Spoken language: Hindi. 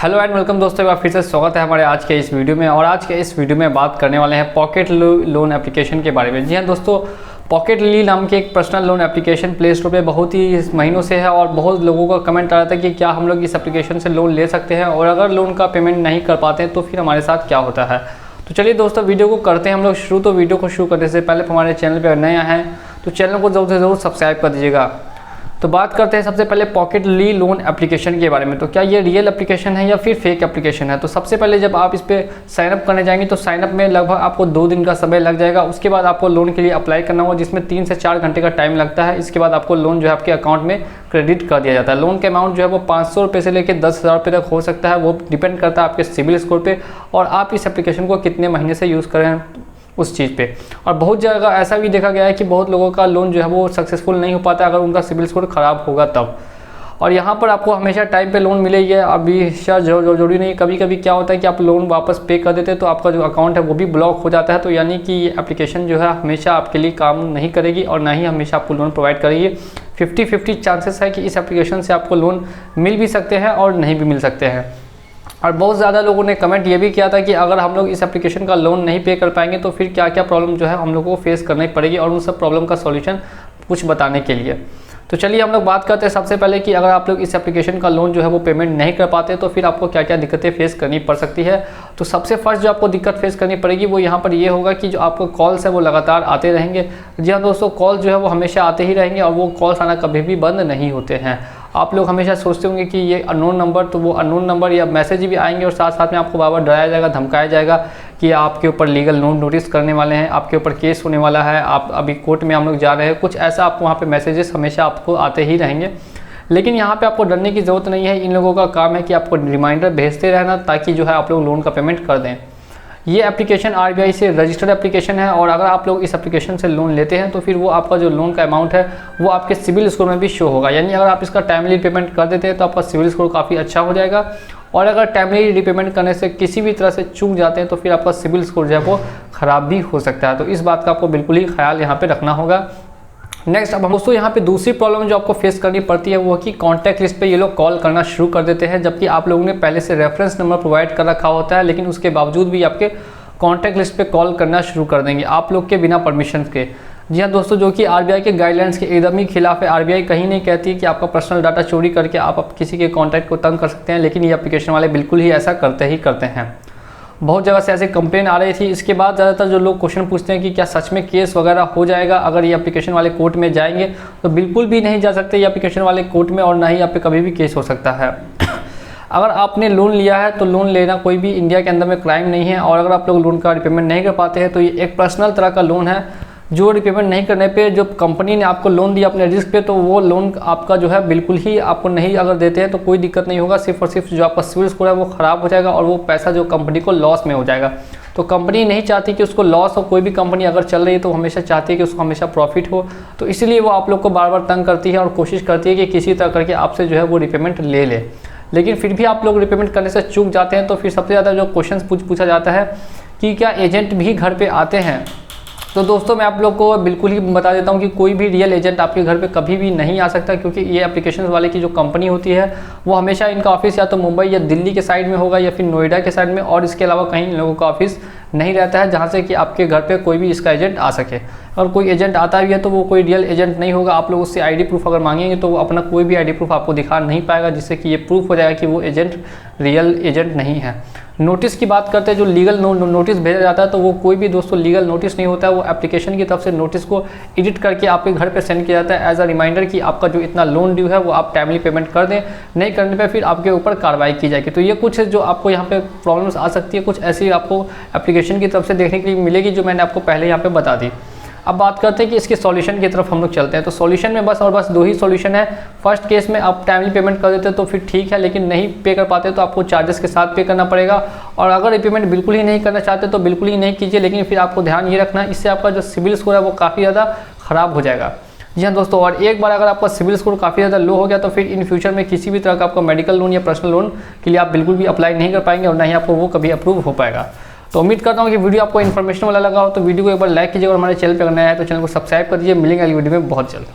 हेलो एंड वेलकम दोस्तों, एक बार फिर से स्वागत है हमारे आज के इस वीडियो में। और आज के इस वीडियो में बात करने वाले हैं पॉकेट लोन एप्लीकेशन के बारे में। जी हाँ दोस्तों, पॉकेट ली नाम की एक personal loan application play store पे बहुत ही महीनों से है और बहुत लोगों का कमेंट आ रहा था कि क्या हम लोग इस एप्लीकेशन से लोन ले सकते हैं और अगर लोन का पेमेंट नहीं कर पाते हैं तो फिर हमारे साथ क्या होता है। तो चलिए दोस्तों, वीडियो को करते हैं हम लोग शुरू। तो वीडियो को शुरू करने से पहले हमारे चैनल पर नए हैं तो चैनल को जरूर से ज़रूर सब्सक्राइब कर दीजिएगा। तो बात करते हैं सबसे पहले पॉकेट ली लोन एप्लीकेशन के बारे में। तो क्या ये रियल एप्लीकेशन है या फिर फेक एप्लीकेशन है। तो सबसे पहले जब आप इस पर साइनअप करने जाएंगे तो साइनअप में लगभग आपको 2 दिन का समय लग जाएगा। उसके बाद आपको लोन के लिए अप्लाई करना होगा, जिसमें 3 से 4 घंटे का टाइम लगता है। इसके बाद आपको लोन जो है आपके अकाउंट में क्रेडिट कर दिया जाता है। लोन के अमाउंट जो है वो 500 रुपये से लेकर 10,000 रुपये तक हो सकता है। वो डिपेंड करता है आपके सिबिल स्कोर पे और आप इस एप्लीकेशन को कितने महीने से यूज़ करें उस चीज़ पे। और बहुत जगह ऐसा भी देखा गया है कि बहुत लोगों का लोन जो है वो सक्सेसफुल नहीं हो पाता अगर उनका सिबिल स्कोर ख़राब होगा तब। और यहाँ पर आपको हमेशा टाइम पे लोन मिलेगी, अभी जरूरी नहीं। कभी कभी क्या होता है कि आप लोन वापस पे कर देते हैं तो आपका जो अकाउंट है वो भी ब्लॉक हो जाता है। तो यानी कि ये एप्लीकेशन जो है हमेशा आपके लिए काम नहीं करेगी और ना ही हमेशा आपको लोन प्रोवाइड करेगी। 50-50 चांसेस है कि इस एप्लीकेशन से आपको लोन मिल भी सकते हैं और नहीं भी मिल सकते हैं। और बहुत ज़्यादा लोगों ने कमेंट ये भी किया था कि अगर हम लोग इस एप्लीकेशन का लोन नहीं पे कर पाएंगे तो फिर क्या क्या प्रॉब्लम जो है हम लोगों को फेस करनी पड़ेगी और उन सब प्रॉब्लम का सॉल्यूशन कुछ बताने के लिए। तो चलिए हम लोग बात करते हैं सबसे पहले कि अगर आप लोग इस एप्लीकेशन का लोन जो है वो पेमेंट नहीं कर पाते तो फिर आपको क्या क्या दिक्कतें फेस करनी पड़ सकती है। तो सबसे फर्स्ट जो आपको दिक्कत फेस करनी पड़ेगी वो यहाँ पर ये होगा कि जो आपको कॉल्स है वो लगातार आते रहेंगे। जी हाँ दोस्तों, कॉल जो है वो हमेशा आते ही रहेंगे और वो कॉल्स आना कभी भी बंद नहीं होते हैं। आप लोग हमेशा सोचते होंगे कि ये अननोन नंबर, तो वो अननोन नंबर या मैसेज भी आएंगे और साथ साथ में आपको बार बार डराया जाएगा, धमकाया जाएगा कि आपके ऊपर लीगल नोटिस करने वाले हैं, आपके ऊपर केस होने वाला है, आप अभी कोर्ट में हम लोग जा रहे हैं। कुछ ऐसा आपको वहाँ पे मैसेजेस हमेशा आपको आते ही रहेंगे। लेकिन यहाँ पे आपको डरने की ज़रूरत नहीं है। इन लोगों का काम है कि आपको रिमाइंडर भेजते रहना ताकि जो है आप लोग लोन का पेमेंट कर दें। ये एप्लीकेशन RBI से रजिस्टर्ड एप्लीकेशन है और अगर आप लोग इस एप्लीकेशन से लोन लेते हैं तो फिर वो आपका जो लोन का अमाउंट है वो आपके सिबिल स्कोर में भी शो होगा। यानी अगर आप इसका टाइमली पेमेंट कर देते हैं तो आपका सिबिल स्कोर काफ़ी अच्छा हो जाएगा। और अगर टाइमली रिपेमेंट करने से किसी भी तरह से चूक जाते हैं तो फिर आपका सिबिल स्कोर जो है वो ख़राब भी हो सकता है। तो इस बात का आपको बिल्कुल ही ख्याल यहाँ पर रखना होगा। नेक्स्ट, अब दोस्तों यहाँ पे दूसरी प्रॉब्लम जो आपको फेस करनी पड़ती है वो कि कॉन्टैक्ट लिस्ट पे ये लोग कॉल करना शुरू कर देते हैं, जबकि आप लोगों ने पहले से रेफरेंस नंबर प्रोवाइड कर रखा होता है, लेकिन उसके बावजूद भी आपके कॉन्टैक्ट लिस्ट पे कॉल करना शुरू कर देंगे आप लोग के बिना परमिशन के। जी हाँ दोस्तों, जो कि RBI के गाइडलाइंस के एकदम ही खिलाफ है। RBI कहीं नहीं कहती है कि आपका पर्सनल डाटा चोरी करके आप किसी के कॉन्टैक्ट को तंग कर सकते हैं, लेकिन ये एप्लीकेशन वाले बिल्कुल ही ऐसा करते ही करते हैं। बहुत जगह से ऐसे कंप्लेन आ रही थी। इसके बाद ज़्यादातर जो लोग क्वेश्चन पूछते हैं कि क्या सच में केस वगैरह हो जाएगा अगर ये एप्लीकेशन वाले कोर्ट में जाएंगे, तो बिल्कुल भी नहीं जा सकते ये एप्लीकेशन वाले कोर्ट में और ना ही आप पे कभी भी केस हो सकता है। अगर आपने लोन लिया है तो लोन लेना कोई भी इंडिया के अंदर में क्राइम नहीं है। और अगर आप लोग लोन का रिपेमेंट नहीं कर पाते हैं तो ये एक पर्सनल तरह का लोन है जो रिपेमेंट नहीं करने पे जो कंपनी ने आपको लोन दिया अपने रिस्क पे, तो वो लोन आपका जो है बिल्कुल ही आपको नहीं अगर देते हैं तो कोई दिक्कत नहीं होगा। सिर्फ और सिर्फ जो आपका सिबिल स्कोर है वो ख़राब हो जाएगा और वो पैसा जो कंपनी को लॉस में हो जाएगा। तो कंपनी नहीं चाहती कि उसको लॉस हो। कोई भी कंपनी अगर चल रही है तो हमेशा चाहती है कि उसको हमेशा प्रॉफिट हो। तो इसलिए वो आप लोग को बार बार तंग करती है और कोशिश करती है कि किसी तरह करके आपसे जो है वो रिपेमेंट ले ले। लेकिन फिर भी आप लोग रिपेमेंट करने से चूक जाते हैं तो फिर सबसे ज़्यादा जो क्वेश्चन पूछा जाता है कि क्या एजेंट भी घर पे आते हैं। तो दोस्तों, मैं आप लोग को बिल्कुल ही बता देता हूं कि कोई भी रियल एजेंट आपके घर पे कभी भी नहीं आ सकता, क्योंकि ये एप्लीकेशन वाले की जो कंपनी होती है वो हमेशा इनका ऑफिस या तो मुंबई या दिल्ली के साइड में होगा या फिर नोएडा के साइड में, और इसके अलावा कहीं इन लोगों का ऑफिस नहीं रहता है जहाँ से कि आपके घर पे कोई भी इसका एजेंट आ सके। और कोई एजेंट आता भी है तो वो कोई रियल एजेंट नहीं होगा। आप लोग उससे ID प्रूफ अगर मांगेंगे तो वो अपना कोई भी ID प्रूफ आपको दिखा नहीं पाएगा, जिससे कि ये प्रूफ हो जाएगा कि वो एजेंट रियल एजेंट नहीं है। नोटिस की बात करते हैं, जो लीगल नोटिस भेजा जाता है तो वो कोई भी दोस्तों लीगल नोटिस नहीं होता है। वो एप्लीकेशन की तरफ से नोटिस को एडिट करके आपके घर पे सेंड किया जाता है एज अ रिमाइंडर कि आपका जो इतना लोन ड्यू है वो आप टाइमली पेमेंट कर दें, नहीं करने पे फिर आपके ऊपर कार्रवाई की जाएगी। तो ये कुछ जो आपको यहाँ पे प्रॉब्लम्स आ सकती है, कुछ ऐसी आपको एप्लीकेशन की तरफ से देखने के लिए मिलेगी जो मैंने आपको पहले यहाँ पे बता दी। अब बात करते हैं कि इसके सॉल्यूशन की तरफ हम लोग चलते हैं। तो सॉल्यूशन में बस और बस 2 ही सॉल्यूशन है। फर्स्ट केस में आप टाइमली पेमेंट कर देते हैं तो फिर ठीक है, लेकिन नहीं पे कर पाते तो आपको चार्जेस के साथ पे करना पड़ेगा। और अगर रिपेमेंट बिल्कुल ही नहीं करना चाहते तो बिल्कुल ही नहीं कीजिए, लेकिन फिर आपको ध्यान ये रखना है इससे आपका जो सिबिल स्कोर है वो काफ़ी ज़्यादा ख़राब हो जाएगा। जी हाँ दोस्तों, और एक बार अगर आपका सिबिल स्कोर काफ़ी ज़्यादा लो हो गया तो फिर इन फ्यूचर में किसी भी तरह का आपका मेडिकल लोन या पर्सनल लोन के लिए आप बिल्कुल भी अप्लाई नहीं कर पाएंगे और ना ही आपको वो कभी अप्रूव हो पाएगा। तो उम्मीद करता हूँ कि वीडियो आपको इन्फॉर्मेशन वाला लगा हो। तो वीडियो को एक बार लाइक कीजिए और हमारे चैनल पर अगर नया है तो चैनल को सब्सक्राइब कर दीजिए। मिलेंगे अगली वीडियो में बहुत जल्द।